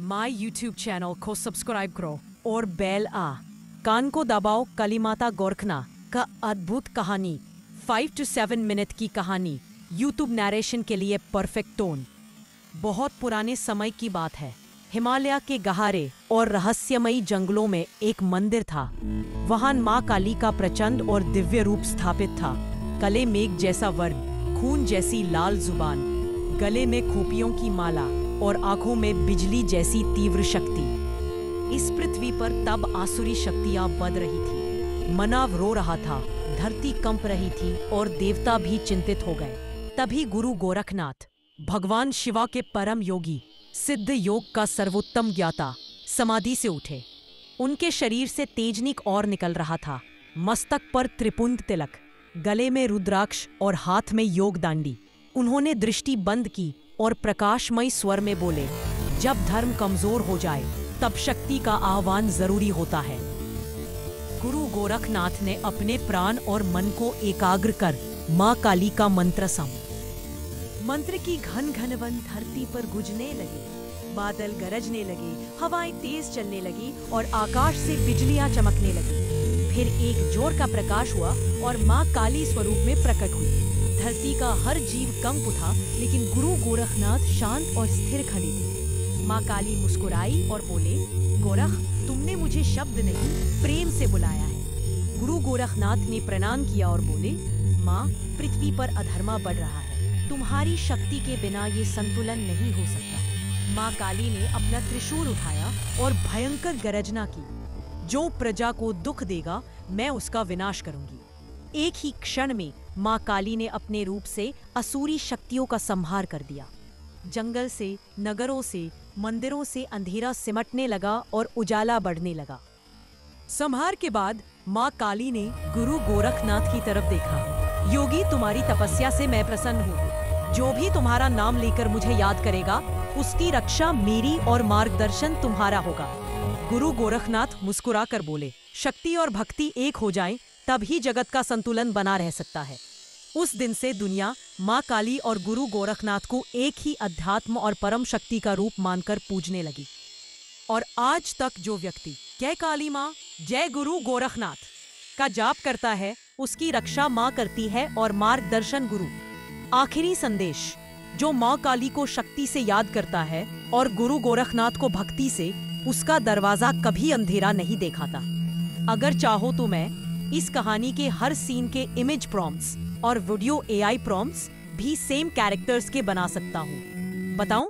My YouTube channel को subscribe करो और बेल कान को दबाओ। कालीमाता गोरखनाथ का अद्भुत कहानी 5 to 7 मिनट की कहानी यूट्यूब नरेशन के लिए परफेक्ट टोन। बहुत पुराने समय की बात है। हिमालय के गहरे और रहस्यमयी जंगलों में एक मंदिर था। वहां माँ काली का प्रचंड और दिव्य रूप स्थापित था। गले मेघ जैसा वर्ण, खून जैसी लाल जुबान, गले में खोपियों की माला और आंखों में बिजली जैसी तीव्र शक्ति। इस पृथ्वी पर तब आसुरी शक्तियां बढ़ रही थी। मनाव रो रहा था, धरती कंप रही थी और देवता भी चिंतित हो गए। तभी गुरु गोरखनाथ, भगवान शिवा के परम योगी, सिद्ध योग का सर्वोत्तम ज्ञाता, समाधि से उठे। उनके शरीर से तेजनिक और निकल रहा था। मस्तक पर त्रिपुंड तिलक, गले में रुद्राक्ष और हाथ में योग दांडी। उन्होंने दृष्टि बंद की और प्रकाशमय स्वर में बोले, जब धर्म कमजोर हो जाए तब शक्ति का आह्वान जरूरी होता है। गुरु गोरखनाथ ने अपने प्राण और मन को एकाग्र कर माँ काली का मंत्र सम। मंत्र की घन घनवन धरती पर गुजने लगी, बादल गरजने लगे, हवाएं तेज चलने लगी और आकाश से बिजलियां चमकने लगी। फिर एक जोर का प्रकाश हुआ और माँ काली स्वरूप में प्रकट हुई। धरती का हर जीव कंप उठा, लेकिन गुरु गोरखनाथ शांत और स्थिर खड़ी थी। माँ काली मुस्कुराई और बोले, गोरख, तुमने मुझे शब्द नहीं, प्रेम से बुलाया है। गुरु गोरखनाथ ने प्रणाम किया और बोले, माँ, पृथ्वी पर अधर्मा बढ़ रहा है। तुम्हारी शक्ति के बिना ये संतुलन नहीं हो सकता। माँ काली ने अपना त्रिशूल उठाया और भयंकर गर्जना की, जो प्रजा को दुख देगा मैं उसका विनाश करूंगी। एक ही क्षण में माँ काली ने अपने रूप से असुरी शक्तियों का संहार कर दिया। जंगल से, नगरों से, मंदिरों से अंधेरा सिमटने लगा और उजाला बढ़ने लगा। संहार के बाद माँ काली ने गुरु गोरखनाथ की तरफ देखा। योगी, तुम्हारी तपस्या से मैं प्रसन्न हूँ। जो भी तुम्हारा नाम लेकर मुझे याद करेगा, उसकी रक्षा मेरी और मार्गदर्शन तुम्हारा होगा। गुरु गोरखनाथ मुस्कुरा कर बोले, शक्ति और भक्ति एक हो जाएं, तभी जगत का संतुलन बना रह सकता है। उस दिन से दुनिया माँ काली और गुरु गोरखनाथ को एक ही अध्यात्म और परम शक्ति का रूप मानकर पूजने लगी। और आज तक जो व्यक्ति जय काली माँ, जय गुरु गोरखनाथ का जाप करता है, उसकी रक्षा माँ करती है और मार्गदर्शन गुरु। आखिरी संदेश, जो माँ काली को शक्ति से याद करता है और गुरु गोरखनाथ को भक्ति से, उसका दरवाजा कभी अंधेरा नहीं देखाता। अगर चाहो तो मैं इस कहानी के हर सीन के इमेज प्रॉम्प्ट्स और वीडियो AI प्रॉम्प्ट्स भी सेम कैरेक्टर्स के बना सकता हूँ। बताऊं?